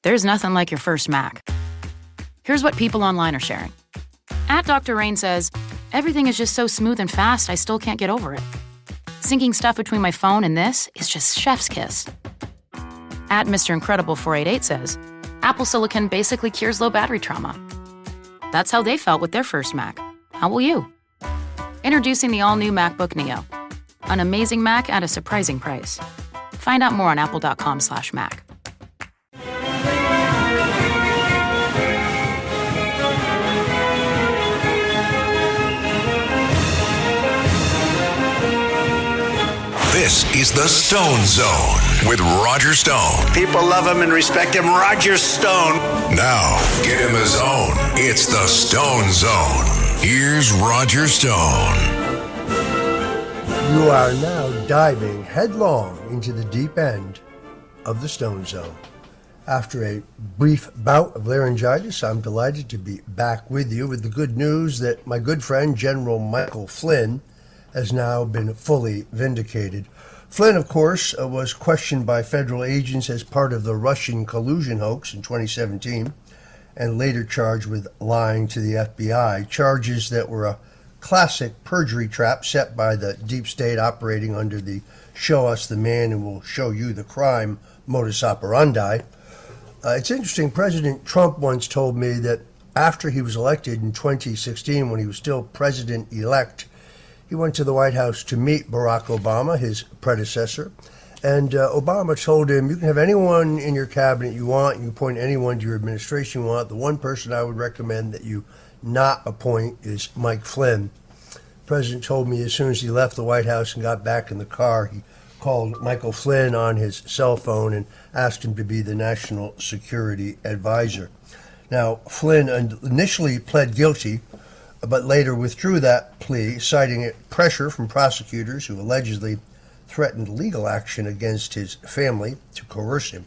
There's nothing like your first Mac. Here's what people online are sharing. Dr. Rain says, everything is just so smooth and fast, I still can't get over it. Syncing stuff between my phone and this is just chef's kiss. Mr. Incredible 488 says, Apple Silicon basically cures low battery trauma. That's how they felt with their first Mac. How will you? Introducing the all-new MacBook Neo. An amazing Mac at a surprising price. Find out more on apple.com/Mac. This is the Stone Zone with Roger Stone. People love him and respect him. Roger Stone. Now, get in the zone. It's the Stone Zone. Here's Roger Stone. You are now diving headlong into the deep end of the Stone Zone. After a brief bout of laryngitis, I'm delighted to be back with you with the good news that my good friend General Michael Flynn has now been fully vindicated. Flynn, of course, was questioned by federal agents as part of the Russian collusion hoax in 2017 and later charged with lying to the FBI, charges that were a classic perjury trap set by the deep state operating under the show us the man and we'll show you the crime modus operandi. It's interesting, President Trump once told me that after he was elected in 2016, when he was still president-elect, he went to the White House to meet Barack Obama, his predecessor, and Obama told him, you can have anyone in your cabinet you want, you can appoint anyone to your administration you want. The one person I would recommend that you not appoint is Mike Flynn. The president told me as soon as he left the White House and got back in the car, he called Michael Flynn on his cell phone and asked him to be the national security advisor. Now, Flynn initially pled guilty, but later withdrew that plea, citing pressure from prosecutors who allegedly threatened legal action against his family to coerce him.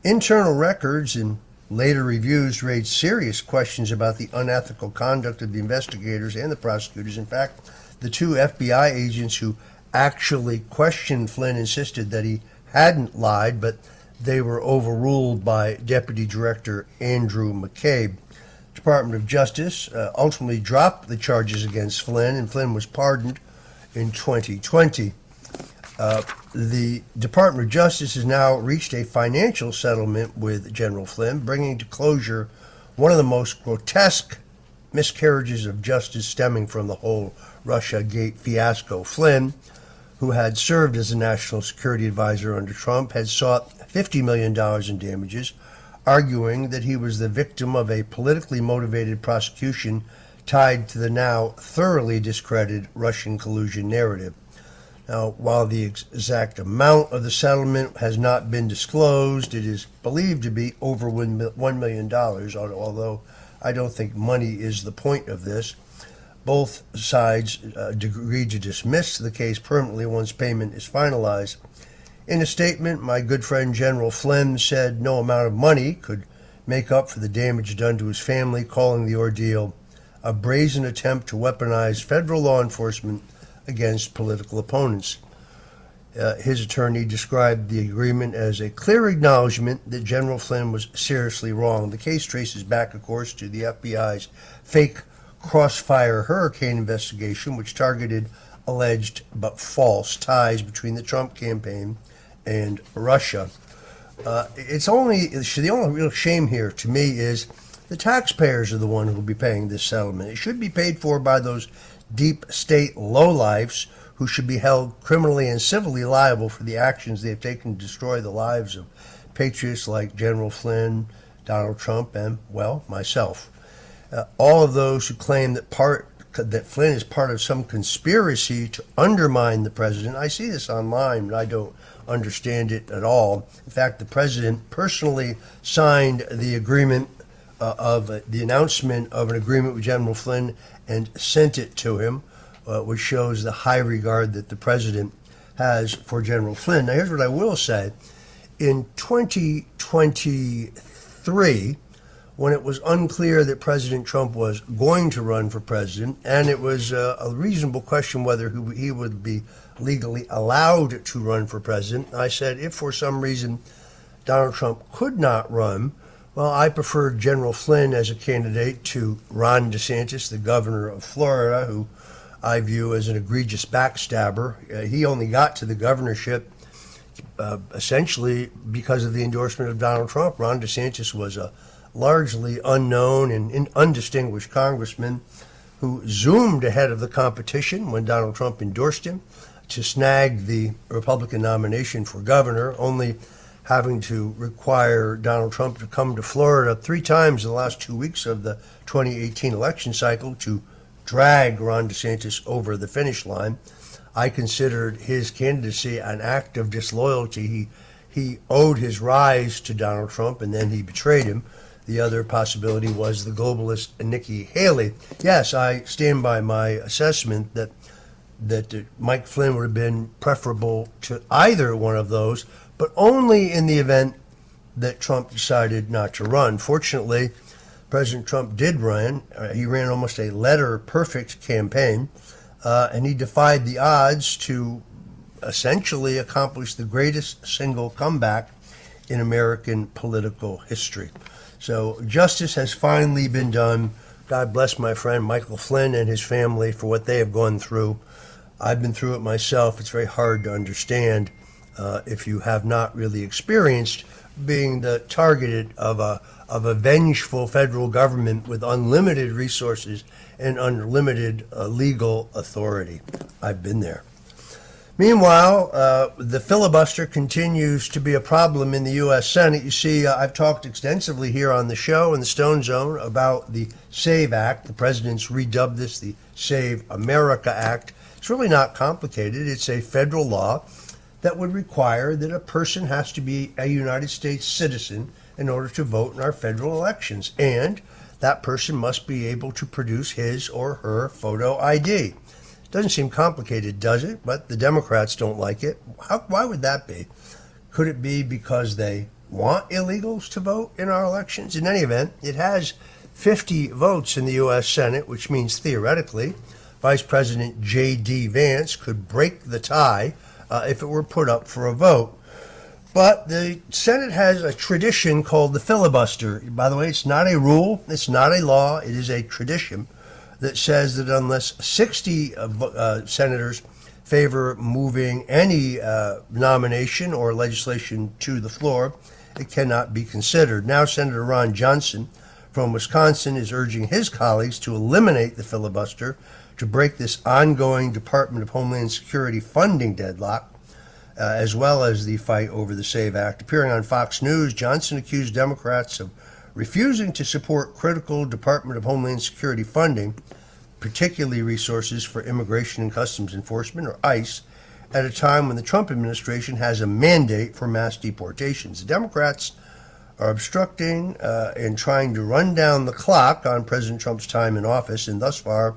Internal records and later reviews raised serious questions about the unethical conduct of the investigators and the prosecutors. In fact, the two FBI agents who actually questioned Flynn insisted that he hadn't lied, but they were overruled by Deputy Director Andrew McCabe. Department of Justice ultimately dropped the charges against Flynn, and Flynn was pardoned in 2020. The Department of Justice has now reached a financial settlement with General Flynn, bringing to closure one of the most grotesque miscarriages of justice stemming from the whole Russiagate fiasco. Flynn, who had served as a national security advisor under Trump, had sought $50 million in damages, arguing that he was the victim of a politically motivated prosecution tied to the now thoroughly discredited Russian collusion narrative. Now, while the exact amount of the settlement has not been disclosed, it is believed to be over $1 million, although I don't think money is the point of this. Both sides agreed to dismiss the case permanently once payment is finalized. In a statement, my good friend General Flynn said no amount of money could make up for the damage done to his family, calling the ordeal a brazen attempt to weaponize federal law enforcement against political opponents. His attorney described the agreement as a clear acknowledgement that General Flynn was seriously wrong. The case traces back, of course, to the FBI's fake Crossfire Hurricane investigation, which targeted alleged but false ties between the Trump campaign and Russia. The only real shame here to me is the taxpayers are the one who will be paying this settlement. It should be paid for by those deep state lowlifes who should be held criminally and civilly liable for the actions they have taken to destroy the lives of patriots like General Flynn, Donald Trump, and, well, myself. All of those who claim that Flynn is part of some conspiracy to undermine the president. I see this online, but I don't understand it at all. In fact, the president personally signed the agreement the announcement of an agreement with General Flynn and sent it to him, which shows the high regard that the president has for General Flynn. Now, here's what I will say. In 2023, when it was unclear that President Trump was going to run for president, and it was a reasonable question whether he would be legally allowed to run for president, I said if for some reason Donald Trump could not run, Well, I prefer General Flynn as a candidate to Ron DeSantis, the governor of Florida, who I view as an egregious backstabber. He only got to the governorship essentially because of the endorsement of Donald Trump. Ron DeSantis was a largely unknown and undistinguished congressman who zoomed ahead of the competition when Donald Trump endorsed him to snag the Republican nomination for governor, only having to require Donald Trump to come to Florida 3 times in the last 2 weeks of the 2018 election cycle to drag Ron DeSantis over the finish line. I considered his candidacy an act of disloyalty. He owed his rise to Donald Trump, and then he betrayed him. The other possibility was the globalist Nikki Haley. Yes, I stand by my assessment that Mike Flynn would have been preferable to either one of those, but only in the event that Trump decided not to run. Fortunately, President Trump did run. He ran almost a letter-perfect campaign, and he defied the odds to essentially accomplish the greatest single comeback in American political history. So justice has finally been done. God bless my friend Michael Flynn and his family for what they have gone through. I've been through it myself. It's very hard to understand if you have not really experienced being the targeted of a vengeful federal government with unlimited resources and unlimited legal authority. I've been there. Meanwhile, the filibuster continues to be a problem in the U.S. Senate. You see, I've talked extensively here on the show in the Stone Zone about the SAVE Act. The president's redubbed this the Save America Act. It's really not complicated. It's a federal law that would require that a person has to be a United States citizen in order to vote in our federal elections. And that person must be able to produce his or her photo ID. Doesn't seem complicated, does it? But the Democrats don't like it. Why would that be? Could it be because they want illegals to vote in our elections? In any event, it has 50 votes in the U.S. Senate, which means theoretically Vice President J.D. Vance could break the tie if it were put up for a vote. But the Senate has a tradition called the filibuster. By the way, it's not a rule, it's not a law, it is a tradition that says that unless 60 senators favor moving any nomination or legislation to the floor, it cannot be considered. Now Senator Ron Johnson from Wisconsin is urging his colleagues to eliminate the filibuster to break this ongoing Department of Homeland Security funding deadlock, as well as the fight over the SAVE Act. Appearing on Fox News, Johnson accused Democrats of refusing to support critical Department of Homeland Security funding, particularly resources for Immigration and Customs Enforcement, or ICE, at a time when the Trump administration has a mandate for mass deportations. The Democrats are obstructing and trying to run down the clock on President Trump's time in office, and thus far,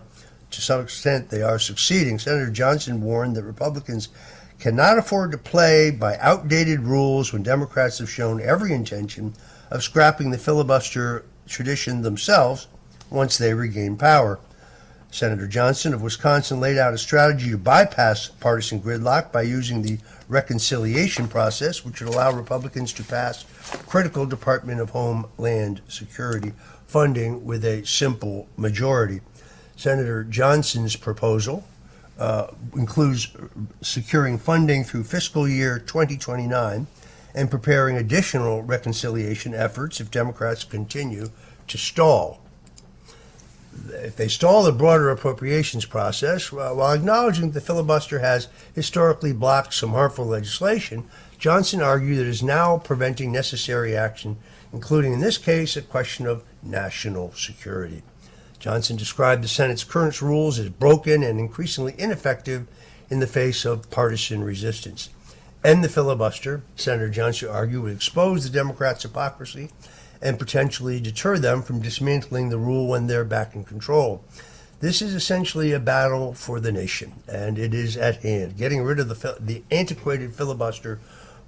to some extent, they are succeeding. Senator Johnson warned that Republicans cannot afford to play by outdated rules when Democrats have shown every intention of scrapping the filibuster tradition themselves once they regain power. Senator Johnson of Wisconsin laid out a strategy to bypass partisan gridlock by using the reconciliation process, which would allow Republicans to pass critical Department of Homeland Security funding with a simple majority. Senator Johnson's proposal includes securing funding through fiscal year 2029 and preparing additional reconciliation efforts if Democrats continue to stall. If they stall the broader appropriations process, while acknowledging that the filibuster has historically blocked some harmful legislation, Johnson argued that it is now preventing necessary action, including in this case a question of national security. Johnson described the Senate's current rules as broken and increasingly ineffective in the face of partisan resistance. End the filibuster, Senator Johnson argued, would expose the Democrats' hypocrisy and potentially deter them from dismantling the rule when they're back in control. This is essentially a battle for the nation, and it is at hand. Getting rid of the antiquated filibuster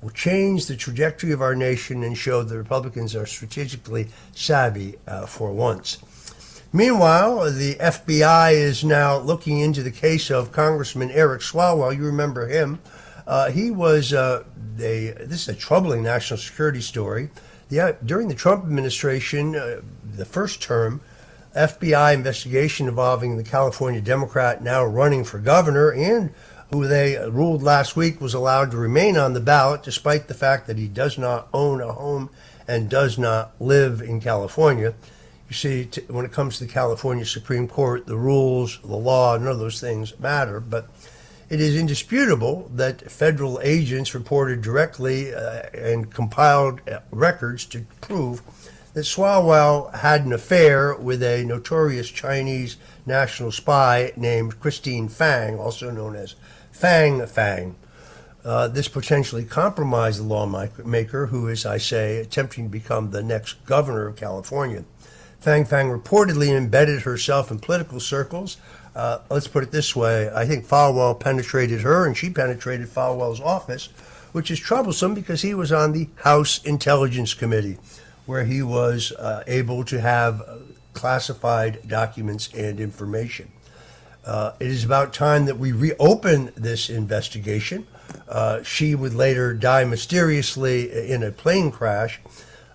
will change the trajectory of our nation and show that Republicans are strategically savvy for once. Meanwhile, the FBI is now looking into the case of Congressman Eric Swalwell. You remember him. He was this is a troubling national security story. During the Trump administration, the first term, FBI investigation involving the California Democrat now running for governor and who they ruled last week was allowed to remain on the ballot despite the fact that he does not own a home and does not live in California. You see, when it comes to the California Supreme Court, the rules, the law, none of those things matter. But it is indisputable that federal agents reported directly and compiled records to prove that Swalwell had an affair with a notorious Chinese national spy named Christine Fang, also known as Fang Fang. This potentially compromised the lawmaker who is, I say, attempting to become the next governor of California. Fang Fang reportedly embedded herself in political circles. Let's put it this way. I think Swalwell penetrated her and she penetrated Swalwell's office, which is troublesome because he was on the House Intelligence Committee, where he was able to have classified documents and information. It is about time that we reopen this investigation. She would later die mysteriously in a plane crash.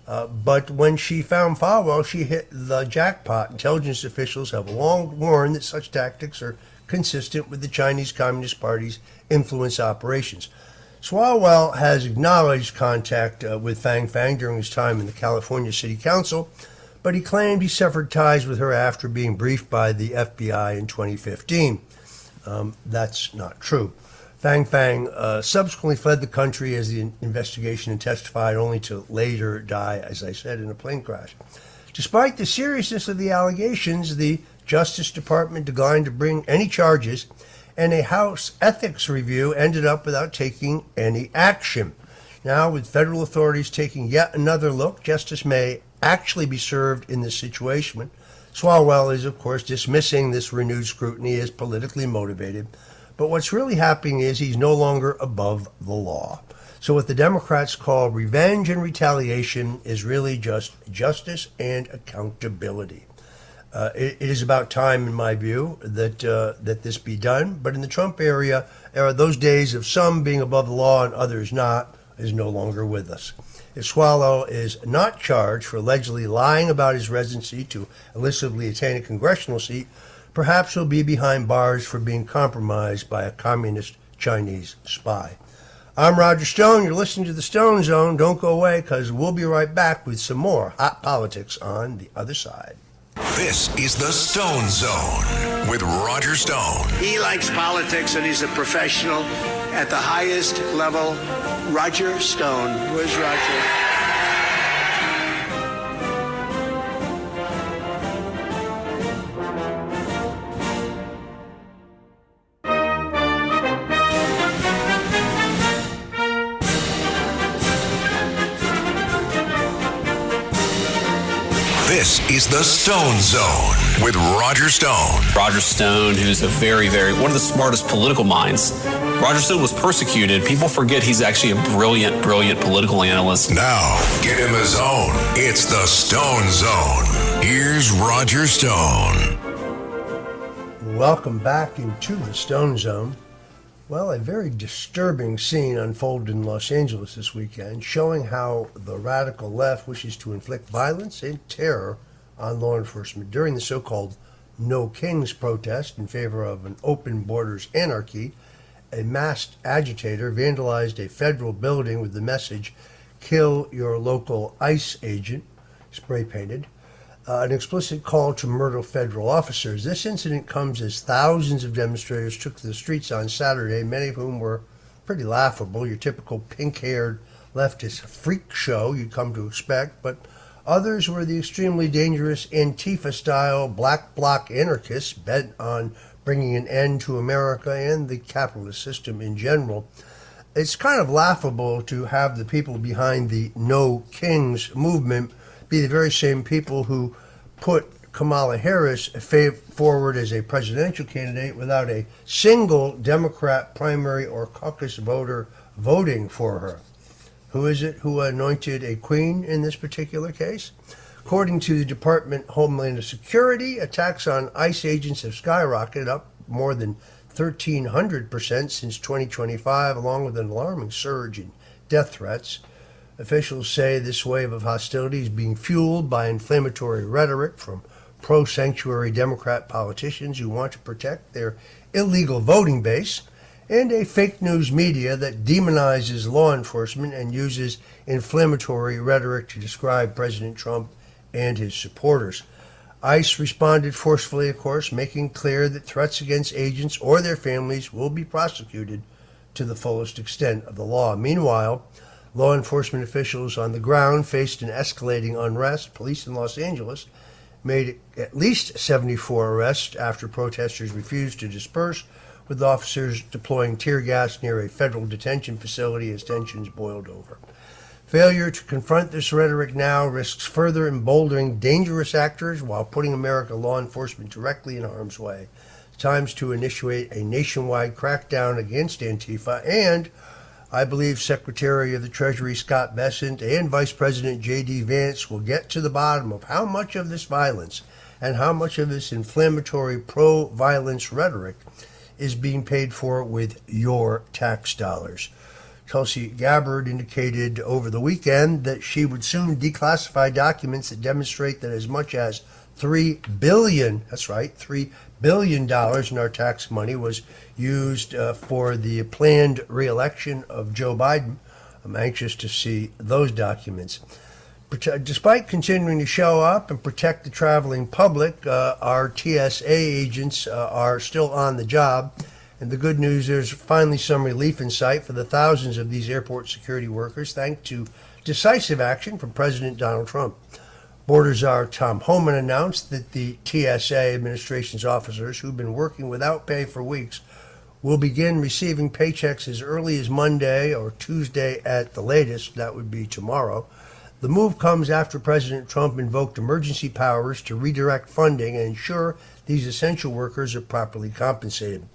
But when she found Swalwell, she hit the jackpot. Intelligence officials have long warned that such tactics are consistent with the Chinese Communist Party's influence operations. Swalwell has acknowledged contact with Fang Fang during his time in the California City Council, but he claimed he severed ties with her after being briefed by the FBI in 2015. That's not true. Fang Fang subsequently fled the country as the investigation and testified, only to later die, as I said, in a plane crash. Despite the seriousness of the allegations, the Justice Department declined to bring any charges, and a House ethics review ended up without taking any action. Now, with federal authorities taking yet another look, justice may actually be served in this situation. Swalwell is, of course, dismissing this renewed scrutiny as politically motivated. But what's really happening is he's no longer above the law. So what the Democrats call revenge and retaliation is really just justice and accountability. It is about time, in my view, that this be done. But in the Trump era, those days of some being above the law and others not is no longer with us. If Swalwell is not charged for allegedly lying about his residency to illicitly attain a congressional seat, perhaps he'll be behind bars for being compromised by a communist Chinese spy. I'm Roger Stone. You're listening to the Stone Zone. Don't go away, because we'll be right back with some more hot politics on the other side. This is the Stone Zone with Roger Stone. He likes politics and he's a professional at the highest level. Roger Stone. Where's Roger? This is the Stone Zone with Roger Stone. Roger Stone, who's a one of the smartest political minds. Roger Stone was persecuted. People forget he's actually a brilliant political analyst. Now, get in the zone. It's the Stone Zone. Here's Roger Stone. Welcome back into the Stone Zone. Well, a very disturbing scene unfolded in Los Angeles this weekend, showing how the radical left wishes to inflict violence and terror on law enforcement. During the so-called No Kings protest in favor of an open borders anarchy, a masked agitator vandalized a federal building with the message, "Kill your local ICE agent," spray-painted. An explicit call to murder federal officers. This incident comes as thousands of demonstrators took to the streets on Saturday, many of whom were pretty laughable, your typical pink-haired leftist freak show you'd come to expect, but others were the extremely dangerous Antifa-style black bloc anarchists bent on bringing an end to America and the capitalist system in general. It's kind of laughable to have the people behind the No Kings movement be the very same people who put Kamala Harris forward as a presidential candidate without a single Democrat primary or caucus voter voting for her. Who is it who anointed a queen in this particular case? According to the Department of Homeland Security, attacks on ICE agents have skyrocketed up more than 1,300% since 2025, along with an alarming surge in death threats. Officials say this wave of hostility is being fueled by inflammatory rhetoric from pro-sanctuary Democrat politicians who want to protect their illegal voting base, and a fake news media that demonizes law enforcement and uses inflammatory rhetoric to describe President Trump and his supporters. ICE responded forcefully, of course, making clear that threats against agents or their families will be prosecuted to the fullest extent of the law. Meanwhile, law enforcement officials on the ground faced an escalating unrest. Police in Los Angeles made at least 74 arrests after protesters refused to disperse, with officers deploying tear gas near a federal detention facility as tensions boiled over. Failure to confront this rhetoric now risks further emboldening dangerous actors while putting American law enforcement directly in harm's way. It's time to initiate a nationwide crackdown against Antifa, and I believe Secretary of the Treasury Scott Bessent and Vice President J.D. Vance will get to the bottom of how much of this violence and how much of this inflammatory pro-violence rhetoric is being paid for with your tax dollars. Tulsi Gabbard indicated over the weekend that she would soon declassify documents that demonstrate that as much as $3 billion, that's right, $3 billion in our tax money was used for the planned re-election of Joe Biden. I'm anxious to see those documents. Despite continuing to show up and protect the traveling public, our TSA agents are still on the job. And the good news, there's finally some relief in sight for the thousands of these airport security workers, thanks to decisive action from President Donald Trump. Border Czar Tom Homan announced that the TSA administration's officers, who've been working without pay for weeks, will begin receiving paychecks as early as Monday or Tuesday at the latest. That would be tomorrow. The move comes after President Trump invoked emergency powers to redirect funding and ensure these essential workers are properly compensated.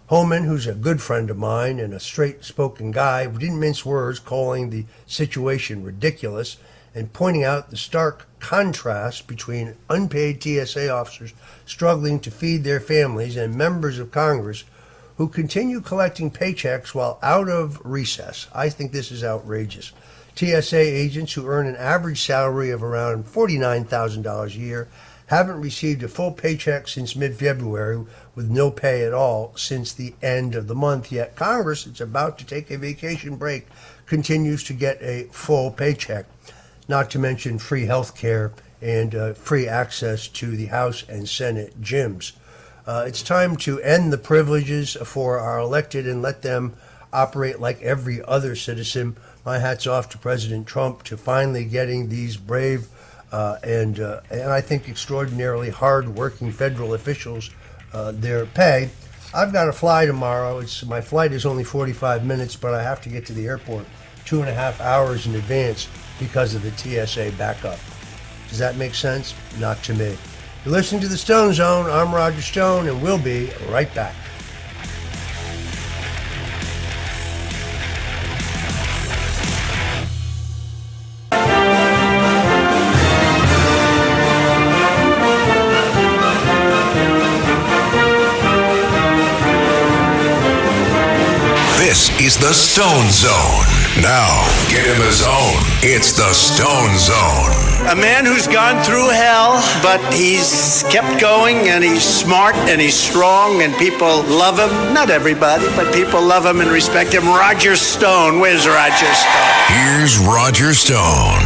Homan, who's a good friend of mine and a straight-spoken guy, didn't mince words, calling the situation ridiculous and pointing out the stark contrast between unpaid TSA officers struggling to feed their families and members of Congress who continue collecting paychecks while out of recess. I think this is outrageous. TSA agents who earn an average salary of around $49,000 a year haven't received a full paycheck since mid-February, with no pay at all since the end of the month. Yet Congress, it's about to take a vacation break, continues to get a full paycheck, not to mention free health care and free access to the House and Senate gyms. It's time to end the privileges for our elected and let them operate like every other citizen. My hat's off to President Trump to finally getting these brave and I think extraordinarily hard-working federal officials their pay. I've got to fly tomorrow. My flight is only 45 minutes, but I have to get to the airport 2.5 hours in advance because of the TSA backup. Does that make sense? Not to me. You're listening to The Stone Zone. I'm Roger Stone, and we'll be right back. This is The Stone Zone. Now, get in the zone. It's The Stone Zone. A man who's gone through hell, but he's kept going, and he's smart, and he's strong, and people love him. Not everybody, but people love him and respect him. Roger Stone. Where's Roger Stone? Here's Roger Stone.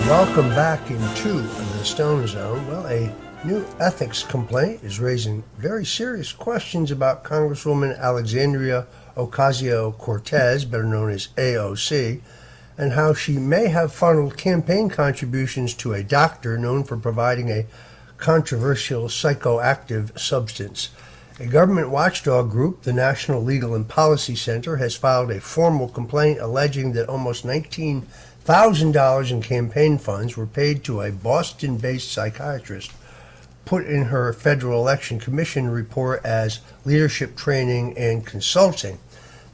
Welcome back into The Stone Zone. Well, a new ethics complaint is raising very serious questions about Congresswoman Alexandria Ocasio-Cortez, better known as AOC, and how she may have funneled campaign contributions to a doctor known for providing a controversial psychoactive substance. A government watchdog group, the National Legal and Policy Center, has filed a formal complaint alleging that almost $19,000 in campaign funds were paid to a Boston-based psychiatrist, put in her Federal Election Commission report as leadership training and consulting.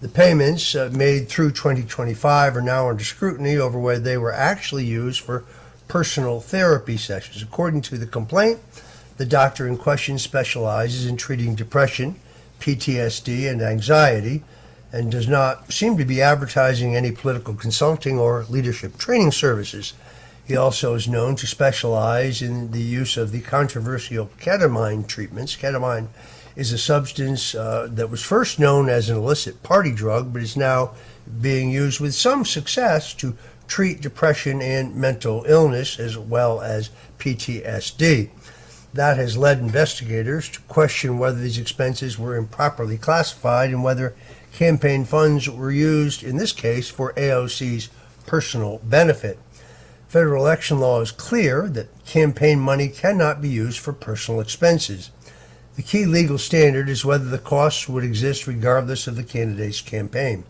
The payments made through 2025 are now under scrutiny over whether they were actually used for personal therapy sessions. According to the complaint, the doctor in question specializes in treating depression, PTSD, and anxiety, and does not seem to be advertising any political consulting or leadership training services. He also is known to specialize in the use of the controversial ketamine treatments. Ketamine is a substance that was first known as an illicit party drug, but is now being used with some success to treat depression and mental illness, as well as PTSD. That has led investigators to question whether these expenses were improperly classified and whether campaign funds were used, in this case, for AOC's personal benefit. Federal election law is clear that campaign money cannot be used for personal expenses. The key legal standard is whether the costs would exist regardless of the candidate's campaign.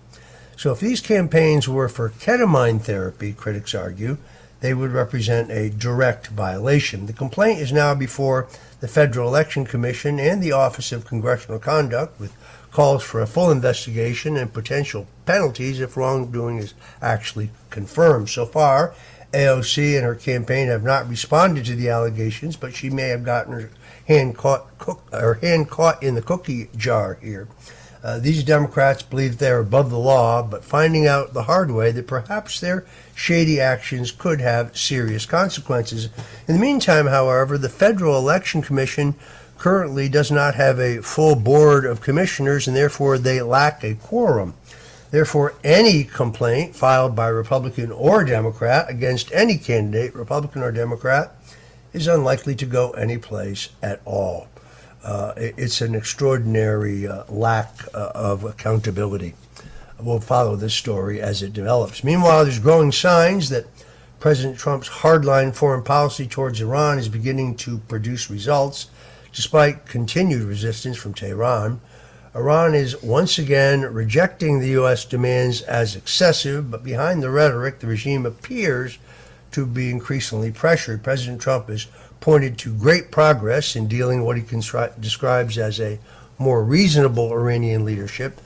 So if these campaigns were for ketamine therapy, critics argue, they would represent a direct violation. The complaint is now before the Federal Election Commission and the Office of Congressional Conduct, with calls for a full investigation and potential penalties if wrongdoing is actually confirmed. So far, AOC and her campaign have not responded to the allegations, but she may have gotten her hand caught in the cookie jar here. These Democrats believe they are above the law, but finding out the hard way that perhaps their shady actions could have serious consequences. In the meantime, however, the Federal Election Commission currently does not have a full board of commissioners, and therefore they lack a quorum. Therefore, any complaint filed by Republican or Democrat against any candidate, Republican or Democrat, is unlikely to go anyplace at all. It's an extraordinary lack of accountability. We'll follow this story as it develops. Meanwhile, there's growing signs that President Trump's hardline foreign policy towards Iran is beginning to produce results, despite continued resistance from Tehran. Iran is once again rejecting the U.S. demands as excessive, but behind the rhetoric, the regime appears to be increasingly pressured. President Trump has pointed to great progress in dealing with what he describes as a more reasonable Iranian leadership,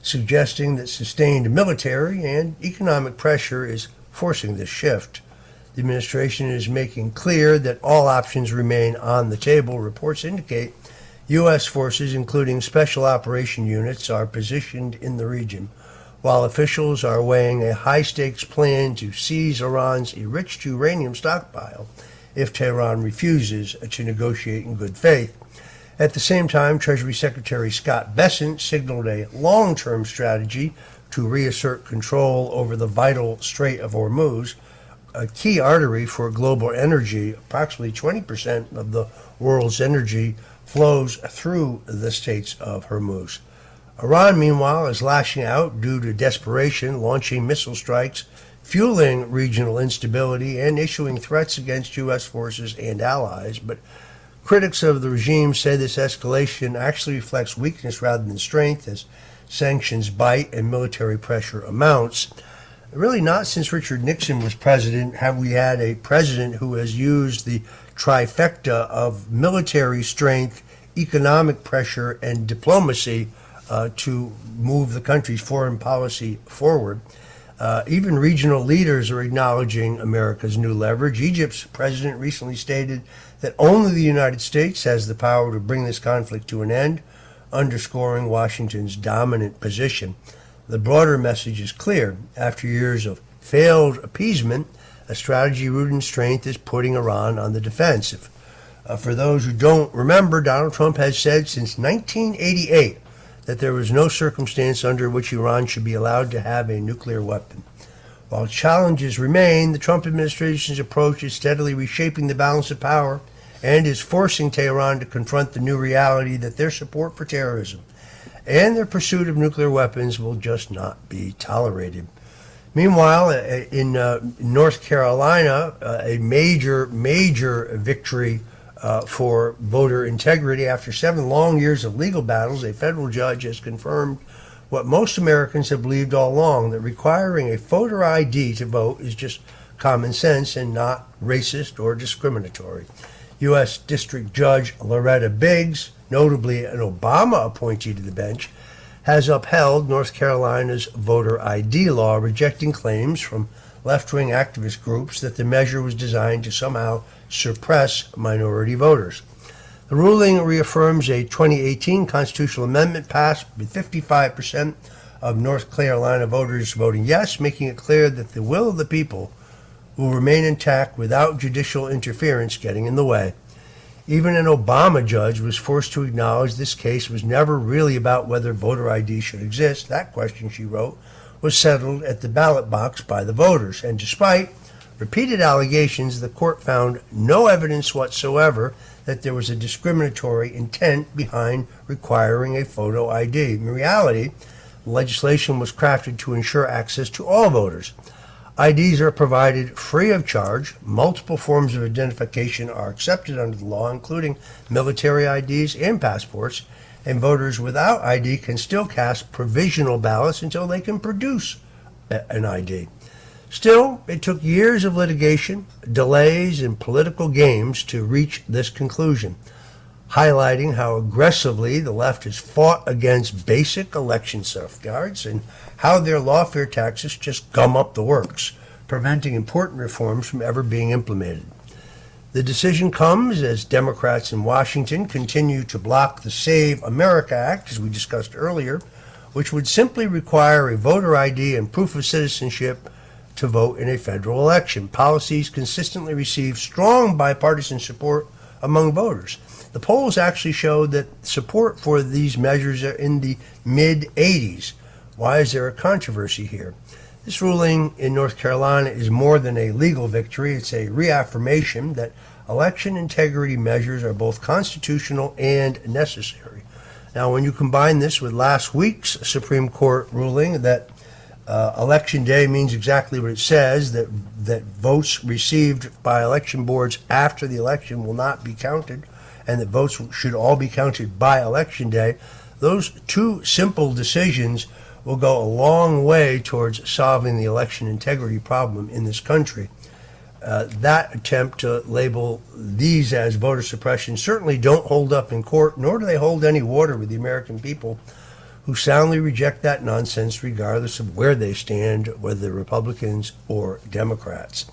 suggesting that sustained military and economic pressure is forcing this shift. The administration is making clear that all options remain on the table. Reports indicate U.S. forces, including special operation units, are positioned in the region, while officials are weighing a high-stakes plan to seize Iran's enriched uranium stockpile if Tehran refuses to negotiate in good faith. At the same time, Treasury Secretary Scott Bessent signaled a long-term strategy to reassert control over the vital Strait of Hormuz, a key artery for global energy. Approximately 20% of the world's energy flows through the Straits of Hormuz. Iran, meanwhile, is lashing out due to desperation, launching missile strikes, fueling regional instability, and issuing threats against U.S. forces and allies. But critics of the regime say this escalation actually reflects weakness rather than strength, as sanctions bite and military pressure amounts. Really, not since Richard Nixon was president have we had a president who has used the trifecta of military strength, economic pressure, and diplomacy to move the country's foreign policy forward. Even regional leaders are acknowledging America's new leverage. Egypt's president recently stated that only the United States has the power to bring this conflict to an end, underscoring Washington's dominant position. The broader message is clear. After years of failed appeasement, a strategy rooted in strength is putting Iran on the defensive. For those who don't remember, Donald Trump has said since 1988 that there was no circumstance under which Iran should be allowed to have a nuclear weapon. While challenges remain, the Trump administration's approach is steadily reshaping the balance of power and is forcing Tehran to confront the new reality that their support for terrorism and their pursuit of nuclear weapons will just not be tolerated. Meanwhile, in North Carolina, a major victory for voter integrity. After 7 long years of legal battles, a federal judge has confirmed what most Americans have believed all along, that requiring a voter ID to vote is just common sense and not racist or discriminatory. U.S. District Judge Loretta Biggs, notably an Obama appointee to the bench, has upheld North Carolina's voter ID law, rejecting claims from left-wing activist groups that the measure was designed to somehow suppress minority voters. The ruling reaffirms a 2018 constitutional amendment passed with 55% of North Carolina voters voting yes, making it clear that the will of the people will remain intact without judicial interference getting in the way. Even an Obama judge was forced to acknowledge this case was never really about whether voter ID should exist. That question, she wrote, was settled at the ballot box by the voters. And despite repeated allegations, the court found no evidence whatsoever that there was a discriminatory intent behind requiring a photo ID. In reality, legislation was crafted to ensure access to all voters. IDs are provided free of charge. Multiple forms of identification are accepted under the law, including military IDs and passports, and voters without ID can still cast provisional ballots until they can produce an ID. Still, it took years of litigation, delays, and political games to reach this conclusion, highlighting how aggressively the left has fought against basic election safeguards and how their lawfare taxes just gum up the works, preventing important reforms from ever being implemented. The decision comes as Democrats in Washington continue to block the Save America Act, as we discussed earlier, which would simply require a voter ID and proof of citizenship to vote in a federal election. Policies consistently receive strong bipartisan support among voters. The polls actually showed that support for these measures are in the mid-80s. Why is there a controversy here? This ruling in North Carolina is more than a legal victory. It's a reaffirmation that election integrity measures are both constitutional and necessary. Now, when you combine this with last week's Supreme Court ruling that Election Day means exactly what it says, that votes received by election boards after the election will not be counted, and that votes should all be counted by Election Day, those two simple decisions will go a long way towards solving the election integrity problem in this country. That attempt to label these as voter suppression certainly don't hold up in court, nor do they hold any water with the American people, who soundly reject that nonsense regardless of where they stand, whether they're Republicans or Democrats.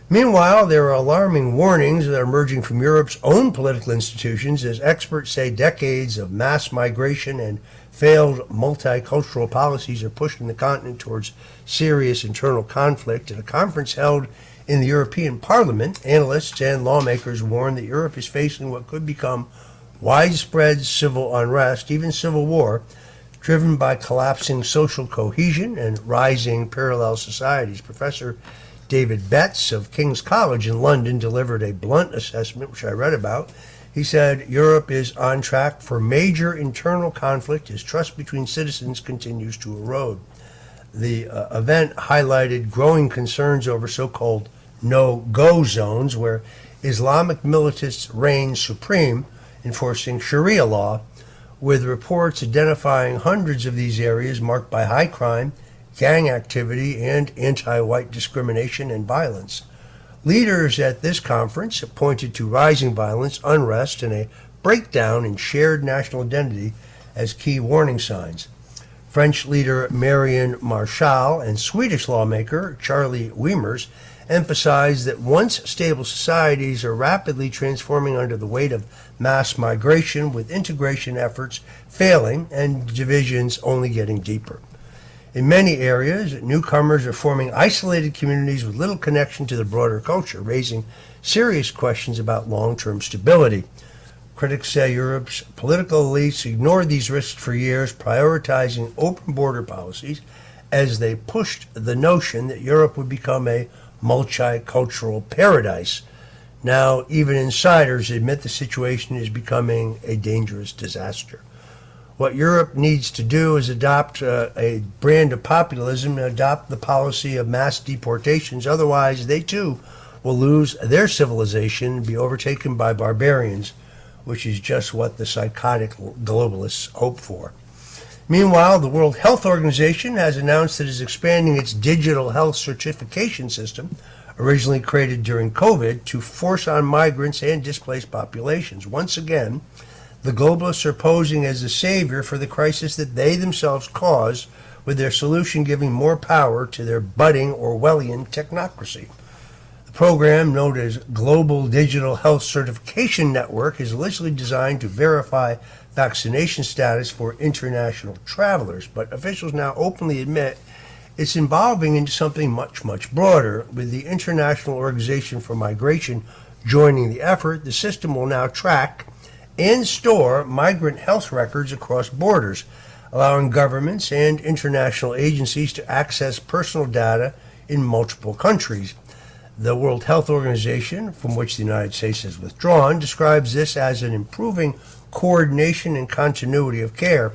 Meanwhile, there are alarming warnings that are emerging from Europe's own political institutions as experts say decades of mass migration and failed multicultural policies are pushing the continent towards serious internal conflict. At a conference held in the European Parliament, analysts and lawmakers warn that Europe is facing what could become widespread civil unrest, even civil war, driven by collapsing social cohesion and rising parallel societies. Professor David Betts of King's College in London delivered a blunt assessment, which I read about. He said Europe is on track for major internal conflict as trust between citizens continues to erode. The event highlighted growing concerns over so-called no-go zones, where Islamic militants reign supreme, enforcing Sharia law, with reports identifying hundreds of these areas marked by high crime, gang activity, and anti-white discrimination and violence. Leaders at this conference pointed to rising violence, unrest, and a breakdown in shared national identity as key warning signs. French leader Marion Marshall and Swedish lawmaker Charlie Weimers emphasized that once stable societies are rapidly transforming under the weight of mass migration, with integration efforts failing and divisions only getting deeper. In many areas, newcomers are forming isolated communities with little connection to the broader culture, raising serious questions about long-term stability. Critics say Europe's political elites ignored these risks for years, prioritizing open border policies as they pushed the notion that Europe would become a multicultural paradise. Now, even insiders admit the situation is becoming a dangerous disaster. What Europe needs to do is adopt a brand of populism and adopt the policy of mass deportations. Otherwise, they too will lose their civilization and be overtaken by barbarians, which is just what the psychotic globalists hope for. Meanwhile, the World Health Organization has announced that it is expanding its digital health certification system, originally created during COVID, to force on migrants and displaced populations. Once again, the globalists are posing as the savior for the crisis that they themselves caused, with their solution giving more power to their budding Orwellian technocracy. The program known as Global Digital Health Certification Network is allegedly designed to verify vaccination status for international travelers, but officials now openly admit it's evolving into something much, much broader. With the International Organization for Migration joining the effort, the system will now track and store migrant health records across borders, allowing governments and international agencies to access personal data in multiple countries. The World Health Organization, from which the United States has withdrawn, describes this as an improving coordination and continuity of care,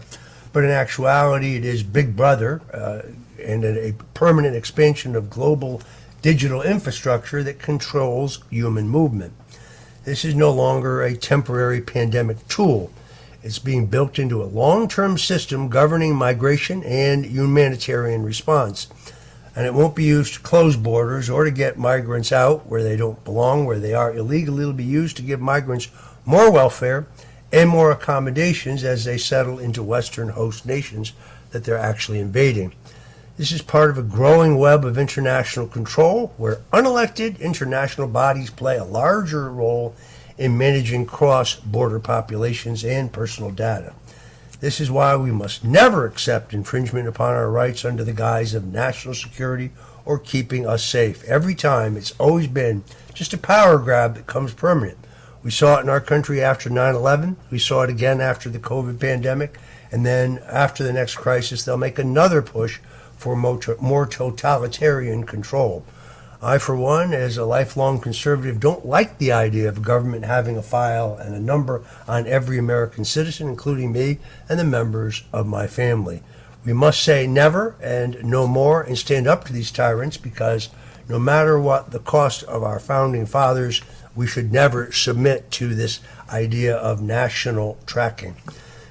but in actuality it is Big Brother and a permanent expansion of global digital infrastructure that controls human movement. This is no longer a temporary pandemic tool. It's being built into a long-term system governing migration and humanitarian response. And it won't be used to close borders or to get migrants out where they don't belong, where they are illegal. It'll be used to give migrants more welfare and more accommodations as they settle into Western host nations that they're actually invading. This is part of a growing web of international control where unelected international bodies play a larger role in managing cross-border populations and personal data. This is why we must never accept infringement upon our rights under the guise of national security or keeping us safe. Every time, it's always been just a power grab that comes permanent. We saw it in our country after 9/11. We saw it again after the COVID pandemic. And then after the next crisis, they'll make another push for more totalitarian control. I, for one, as a lifelong conservative, don't like the idea of government having a file and a number on every American citizen, including me and the members of my family. We must say never and no more and stand up to these tyrants, because no matter what the cost of our founding fathers, we should never submit to this idea of national tracking.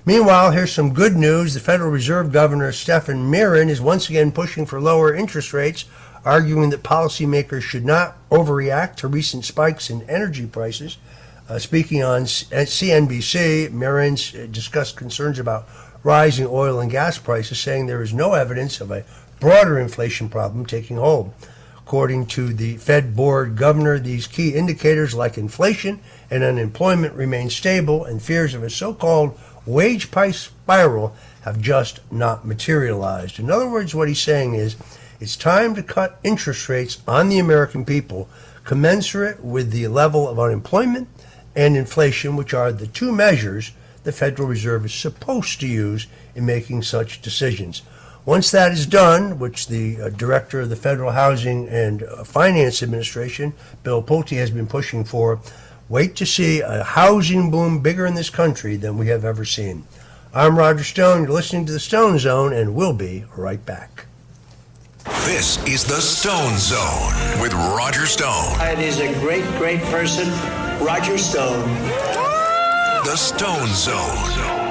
Meanwhile, here's some good news. The Federal Reserve Governor Stephen Mirin is once again pushing for lower interest rates, arguing that policymakers should not overreact to recent spikes in energy prices. Speaking on CNBC, Mirin discussed concerns about rising oil and gas prices, saying there is no evidence of a broader inflation problem taking hold. According to the Fed board governor, these key indicators like inflation and unemployment remain stable, and fears of a so-called wage price spiral have just not materialized. In other words, what he's saying is it's time to cut interest rates on the American people commensurate with the level of unemployment and inflation, which are the two measures the Federal Reserve is supposed to use in making such decisions. Once that is done, which the director of the Federal Housing and Finance Administration, Bill Pulte, has been pushing for, wait to see a housing boom bigger in this country than we have ever seen. I'm Roger Stone. You're listening to the Stone Zone, and we'll be right back. This is the Stone Zone with Roger Stone. It is a great, great person, Roger Stone. The Stone Zone.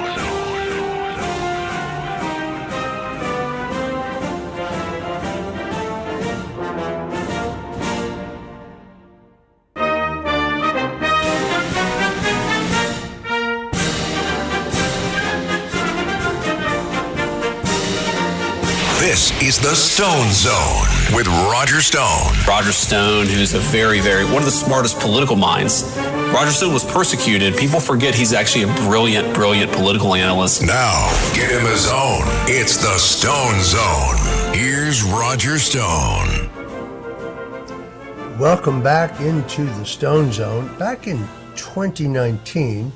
This is the Stone Zone with Roger Stone. Roger Stone, who's a one of the smartest political minds. Roger Stone was persecuted. People forget he's actually a brilliant political analyst. Now, get in the zone. It's the Stone Zone. Here's Roger Stone. Welcome back into the Stone Zone. Back in 2019,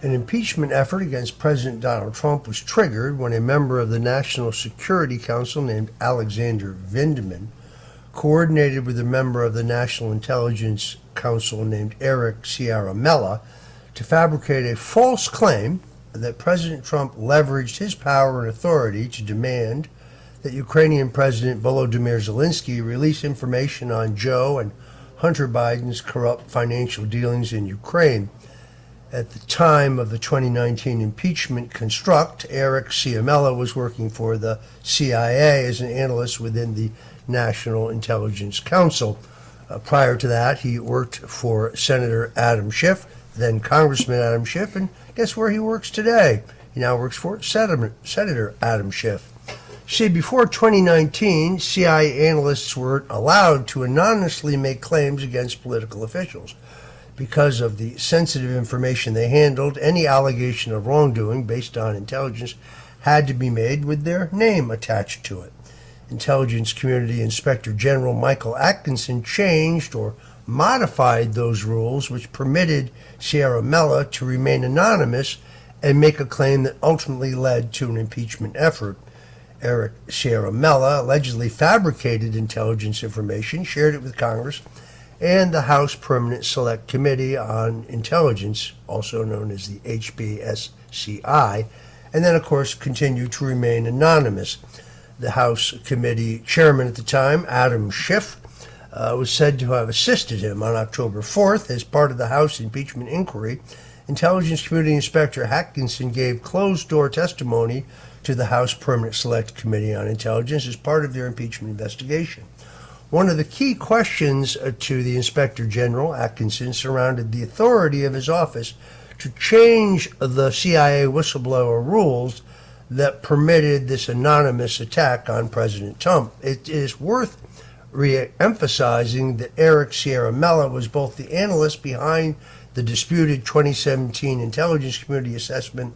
an impeachment effort against President Donald Trump was triggered when a member of the National Security Council named Alexander Vindman coordinated with a member of the National Intelligence Council named Eric Swalwell to fabricate a false claim that President Trump leveraged his power and authority to demand that Ukrainian President Volodymyr Zelensky release information on Joe and Hunter Biden's corrupt financial dealings in Ukraine. At the time of the 2019 impeachment construct, Eric Swalwell was working for the CIA as an analyst within the National Intelligence Council. Prior to that, he worked for Senator Adam Schiff, then Congressman Adam Schiff, and guess where he works today? He now works for Senator Adam Schiff. See, before 2019, CIA analysts were allowed to anonymously make claims against political officials. Because of the sensitive information they handled, any allegation of wrongdoing based on intelligence had to be made with their name attached to it. Intelligence Community Inspector General Michael Atkinson changed or modified those rules which permitted Sierra Mella to remain anonymous and make a claim that ultimately led to an impeachment effort. Eric Sierra Mella allegedly fabricated intelligence information, shared it with Congress and the House Permanent Select Committee on Intelligence, also known as the HPSCI, and then, of course, continued to remain anonymous. The House Committee chairman at the time, Adam Schiff, was said to have assisted him. On October 4th, as part of the House impeachment inquiry, Intelligence Community Inspector Atkinson gave closed-door testimony to the House Permanent Select Committee on Intelligence as part of their impeachment investigation. One of the key questions to the Inspector General, Atkinson, surrounded the authority of his office to change the CIA whistleblower rules that permitted this anonymous attack on President Trump. It is worth re-emphasizing that Eric Sierra Mella was both the analyst behind the disputed 2017 intelligence community assessment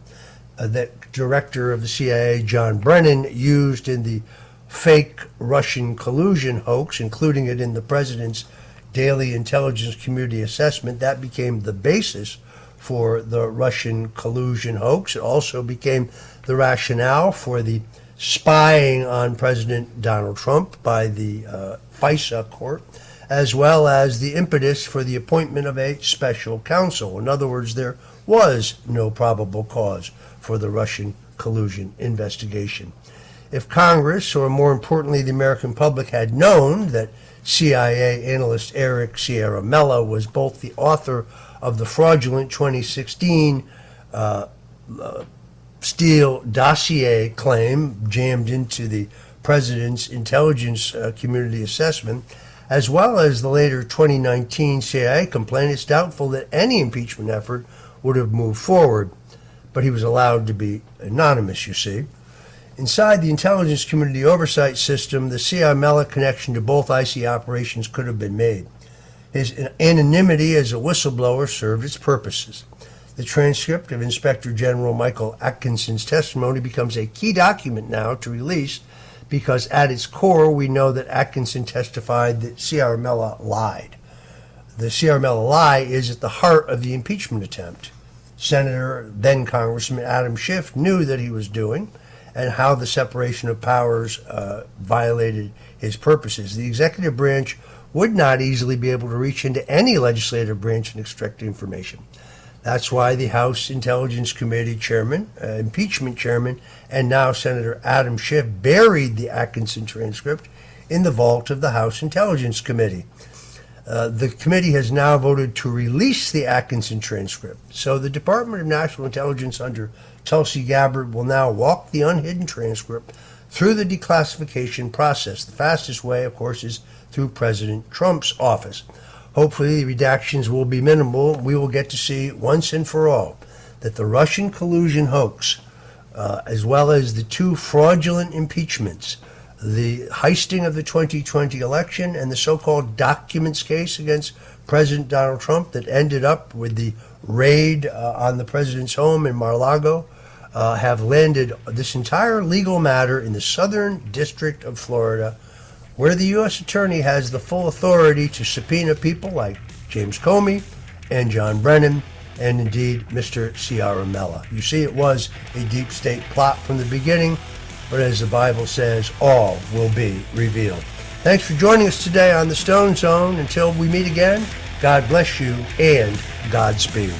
that Director of the CIA, John Brennan, used in the fake Russian collusion hoax, including it in the president's daily intelligence community assessment. That became the basis for the Russian collusion hoax. It also became the rationale for the spying on President Donald Trump by the FISA court, as well as the impetus for the appointment of a special counsel. In other words, there was no probable cause for the Russian collusion investigation. If Congress, or more importantly the American public, had known that CIA analyst Eric Sierra Mella was both the author of the fraudulent 2016 Steele dossier claim jammed into the president's intelligence community assessment, as well as the later 2019 CIA complaint, it's doubtful that any impeachment effort would have moved forward. But he was allowed to be anonymous, you see. Inside the intelligence community oversight system, the Sierra Mella connection to both IC operations could have been made. His anonymity as a whistleblower served its purposes. The transcript of Inspector General Michael Atkinson's testimony becomes a key document now to release because at its core we know that Atkinson testified that Sierra Mella lied. The Sierra Mella lie is at the heart of the impeachment attempt. Senator, then Congressman Adam Schiff knew that he was doing and how the separation of powers violated his purposes. The executive branch would not easily be able to reach into any legislative branch and extract information. That's why the House Intelligence Committee chairman, impeachment chairman, and now Senator Adam Schiff buried the Atkinson transcript in the vault of the House Intelligence Committee. The committee has now voted to release the Atkinson transcript. So the Department of National Intelligence under Tulsi Gabbard will now walk the unhidden transcript through the declassification process. The fastest way, of course, is through President Trump's office. Hopefully the redactions will be minimal. We will get to see once and for all that the Russian collusion hoax, as well as the two fraudulent impeachments, the heisting of the 2020 election and the so-called documents case against President Donald Trump that ended up with the raid on the president's home in Mar-a-Lago, have landed this entire legal matter in the Southern District of Florida, where the U.S. Attorney has the full authority to subpoena people like James Comey and John Brennan and indeed Mr. Sierra Mella. You see, it was a deep state plot from the beginning, but as the Bible says, all will be revealed. Thanks for joining us today on the Stone Zone. Until we meet again, God bless you and Godspeed.